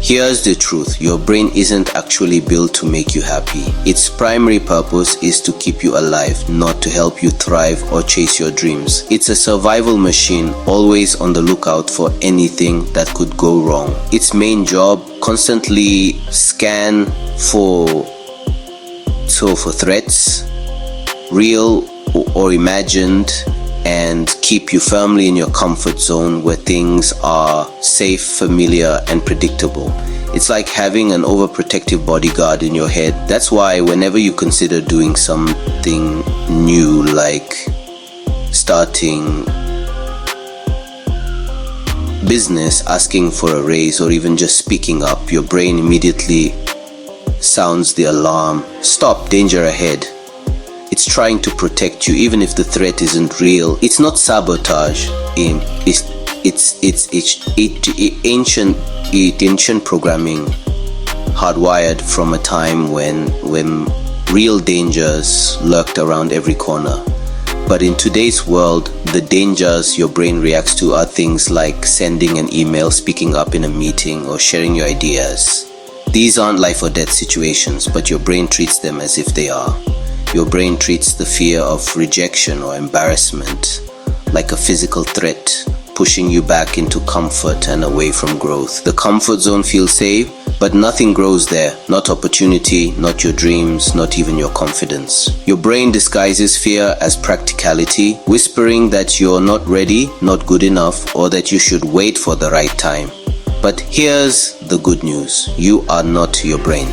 Here's the truth, your brain isn't actually built to make you happy. Its primary purpose is to keep you alive, not to help you thrive or chase your dreams. It's a survival machine, always on the lookout for anything that could go wrong. Its main job, constantly scan for threats, real or imagined, and keep you firmly in your comfort zone where things are safe, familiar, and predictable. It's like having an overprotective bodyguard in your head. That's why whenever you consider doing something new, like starting business, asking for a raise, or even just speaking up, your brain immediately sounds the alarm. Stop, danger ahead. It's trying to protect you even if the threat isn't real. It's not sabotage. It's ancient programming, hardwired from a time when real dangers lurked around every corner. But in today's world, the dangers your brain reacts to are things like sending an email, speaking up in a meeting, or sharing your ideas. These aren't life or death situations, but your brain treats them as if they are. Your brain treats the fear of rejection or embarrassment like a physical threat, pushing you back into comfort and away from growth. The comfort zone feels safe, but nothing grows there. Not opportunity, not your dreams, not even your confidence. Your brain disguises fear as practicality, whispering that you're not ready, not good enough, or that you should wait for the right time. But here's the good news. You are not your brain.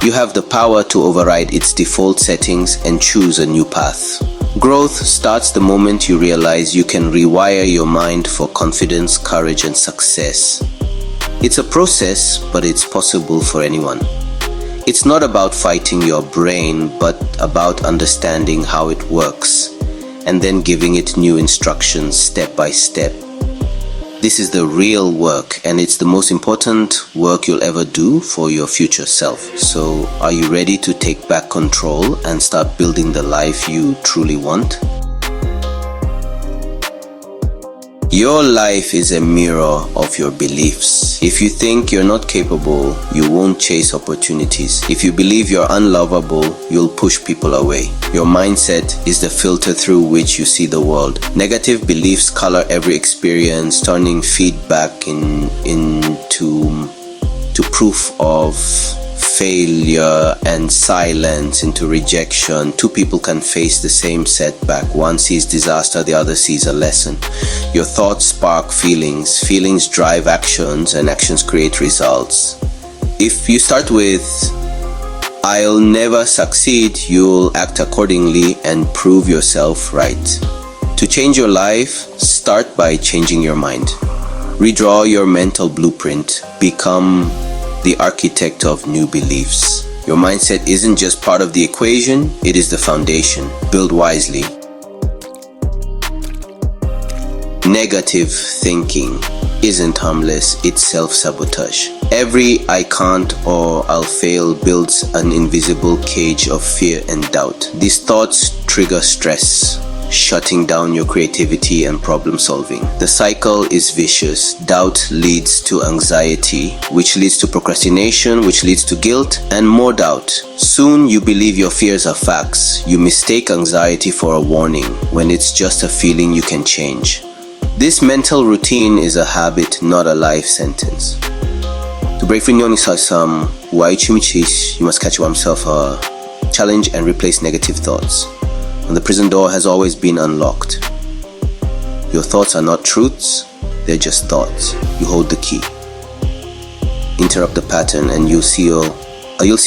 You have the power to override its default settings and choose a new path. Growth starts the moment you realize you can rewire your mind for confidence, courage, and success. It's a process, but it's possible for anyone. It's not about fighting your brain, but about understanding how it works and then giving it new instructions step by step. This is the real work, and it's the most important work you'll ever do for your future self. So, are you ready to take back control and start building the life you truly want? Your life is a mirror of your beliefs. If you think you're not capable, you won't chase opportunities. If you believe you're unlovable, you'll push people away. Your mindset is the filter through which you see the world. Negative beliefs color every experience, turning feedback into proof of failure and silence into rejection. Two people can face the same setback. One sees disaster, the other sees a lesson. Your thoughts spark feelings, feelings drive actions, and actions create results. If you start with "I'll never succeed," you'll act accordingly and prove yourself right. To change your life, start by changing your mind. Redraw your mental blueprint. Become the architect of new beliefs. Your mindset isn't just part of the equation, it is the foundation. Build wisely. Negative thinking isn't harmless, it's self-sabotage. Every "I can't" or "I'll fail" builds an invisible cage of fear and doubt. These thoughts trigger stress, shutting down your creativity and problem solving. The cycle is vicious. Doubt leads to anxiety, which leads to procrastination, which leads to guilt, and more doubt. Soon you believe your fears are facts. You mistake anxiety for a warning when it's just a feeling you can change. This mental routine is a habit, not a life sentence. To break free, you must catch oneself a challenge and replace negative thoughts. And the prison door has always been unlocked. Your thoughts are not truths, they're just thoughts. You hold the key. Interrupt the pattern and you'll see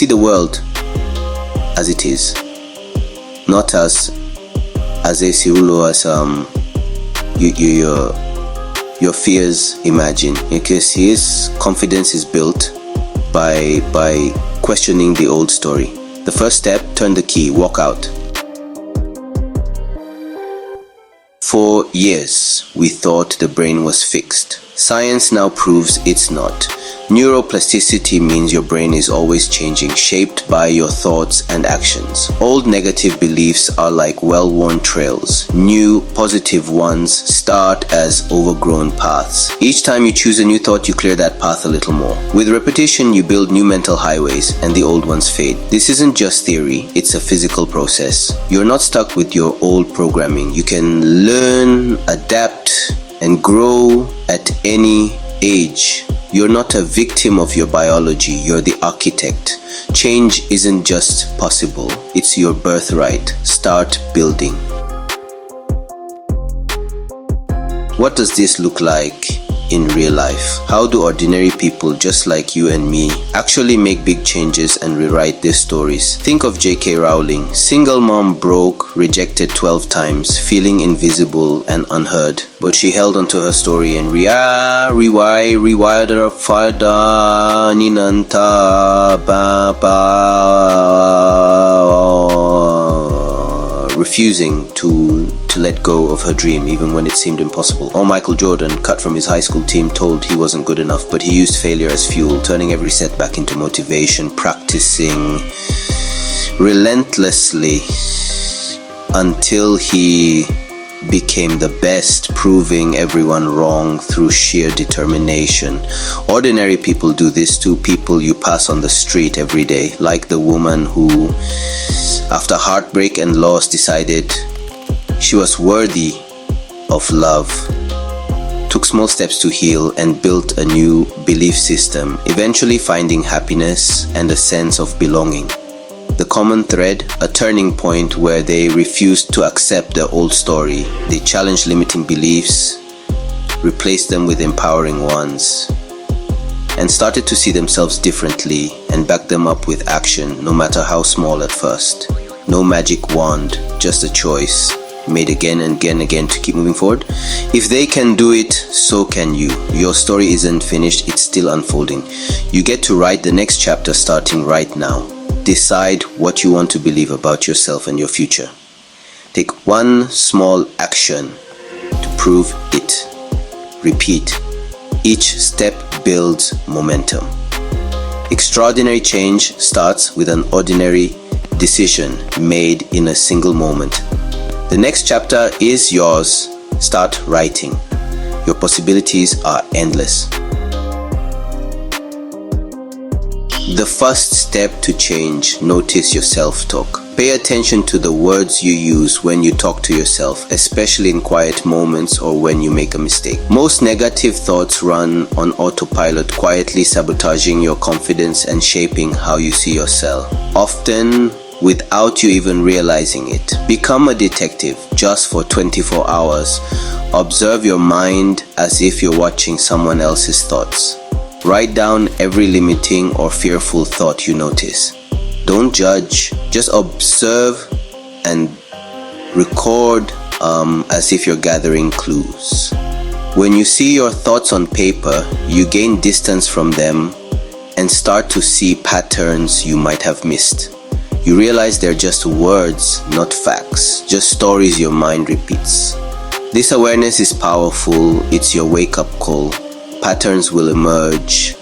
the world as it is. Not as a sirulo, as your fears imagine. Because his confidence is built by questioning the old story. The first step, turn the key, walk out. For years, we thought the brain was fixed. Science now proves it's not. Neuroplasticity means your brain is always changing, shaped by your thoughts and actions. Old negative beliefs are like well-worn trails. New positive ones start as overgrown paths. Each time you choose a new thought, you clear that path a little more. With repetition, you build new mental highways and the old ones fade. This isn't just theory, it's a physical process. You're not stuck with your old programming. You can learn, adapt, and grow at any age. You're not a victim of your biology, you're the architect. Change isn't just possible, it's your birthright. Start building. What does this look like in real life? How do ordinary people just like you and me actually make big changes and rewrite their stories? Think of J.K. Rowling. Single mom, broke, rejected 12 times, feeling invisible and unheard. But she held onto her story and rewired her fada ninanta refusing to let go of her dream even when it seemed impossible. Or Michael Jordan, cut from his high school team, told he wasn't good enough, but he used failure as fuel, turning every setback into motivation, practicing relentlessly until he became the best, proving everyone wrong through sheer determination. Ordinary people do this too, people you pass on the street every day, like the woman who, after heartbreak and loss, decided she was worthy of love, took small steps to heal and built a new belief system, eventually finding happiness and a sense of belonging. The common thread, a turning point where they refused to accept their old story. They challenged limiting beliefs, replaced them with empowering ones, and started to see themselves differently and back them up with action, no matter how small at first. No magic wand, just a choice, made again and again to keep moving forward. If they can do it, so can you. Your story isn't finished, it's still unfolding. You get to write the next chapter starting right now. Decide what you want to believe about yourself and your future. Take one small action to prove it. Repeat. Each step builds momentum. Extraordinary change starts with an ordinary decision made in a single moment. The next chapter is yours. Start writing. Your possibilities are endless. The first step to change, notice your self-talk. Pay attention to the words you use when you talk to yourself, especially in quiet moments or when you make a mistake. Most negative thoughts run on autopilot, quietly sabotaging your confidence and shaping how you see yourself, often without you even realizing it. Become a detective just for 24 hours. Observe your mind as if you're watching someone else's thoughts. Write down every limiting or fearful thought you notice. Don't judge, just observe and record as if you're gathering clues. When you see your thoughts on paper, you gain distance from them and start to see patterns you might have missed. You realize they're just words, not facts, just stories your mind repeats. This awareness is powerful, it's your wake-up call. Patterns will emerge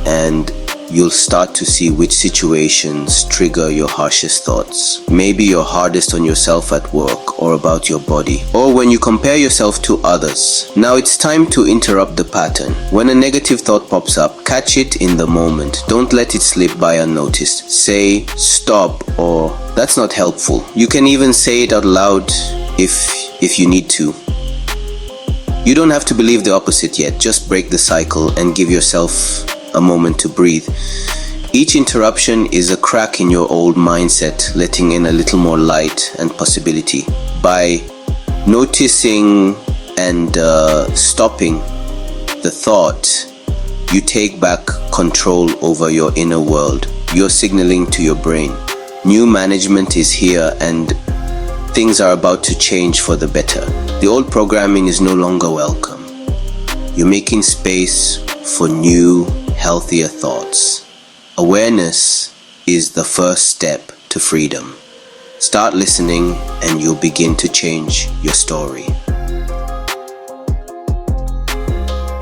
and you'll start to see which situations trigger your harshest thoughts. Maybe you're hardest on yourself at work or about your body, or when you compare yourself to others. Now it's time to interrupt the pattern. When a negative thought pops up, catch it in the moment. Don't let it slip by unnoticed. Say, stop, or that's not helpful. You can even say it out loud if you need to. You don't have to believe the opposite yet. Just break the cycle and give yourself a moment to breathe. Each interruption is a crack in your old mindset, letting in a little more light and possibility. By noticing and stopping the thought, you take back control over your inner world. You're signaling to your brain. New management is here and things are about to change for the better. The old programming is no longer welcome. You're making space for new, healthier thoughts. Awareness is the first step to freedom. Start listening and you'll begin to change your story.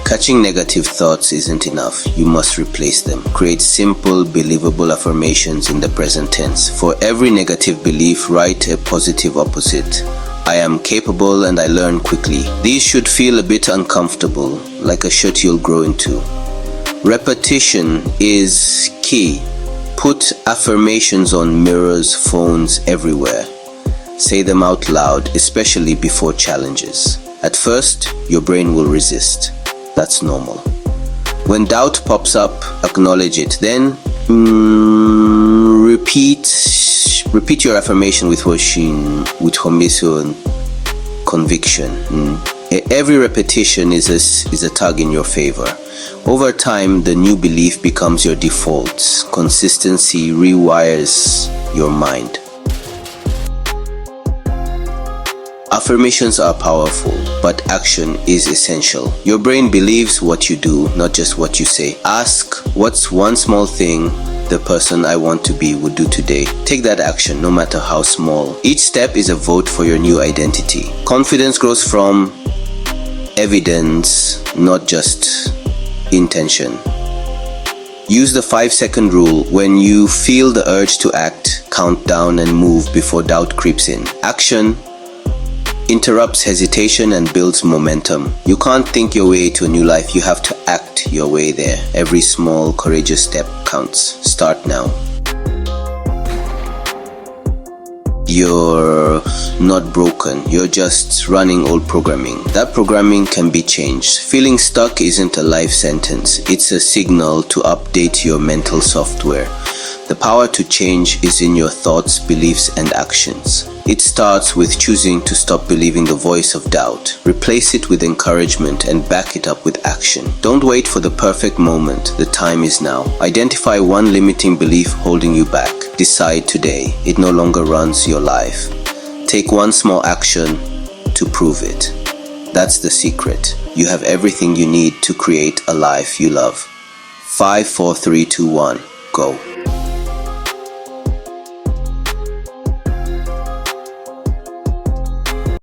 Catching negative thoughts isn't enough. You must replace them. Create simple, believable affirmations in the present tense. For every negative belief, write a positive opposite. I am capable and I learn quickly. These should feel a bit uncomfortable, like a shirt you'll grow into. Repetition is key. Put affirmations on mirrors, phones, everywhere. Say them out loud, especially before challenges. At first, your brain will resist. That's normal. When doubt pops up, acknowledge it. Then repeat your affirmation with conviction. Every repetition is a tug in your favor. Over time, the new belief becomes your default. Consistency rewires your mind. Affirmations are powerful, but action is essential. Your brain believes what you do, not just what you say. Ask, what's one small thing the person I want to be would do today? Take that action, no matter how small. Each step is a vote for your new identity. Confidence grows from evidence, not just intention. Use the 5-second rule. When you feel the urge to act, count down and move before doubt creeps in. Action interrupts hesitation and builds momentum. You can't think your way to a new life, you have to act your way there. Every small, courageous step counts. Start now. You're not broken, you're just running old programming. That programming can be changed. Feeling stuck isn't a life sentence, it's a signal to update your mental software. The power to change is in your thoughts, beliefs, and actions. It starts with choosing to stop believing the voice of doubt. Replace it with encouragement and back it up with action. Don't wait for the perfect moment. The time is now. Identify one limiting belief holding you back. Decide today. It no longer runs your life. Take one small action to prove it. That's the secret. You have everything you need to create a life you love. 5, 4, 3, 2, 1. Go.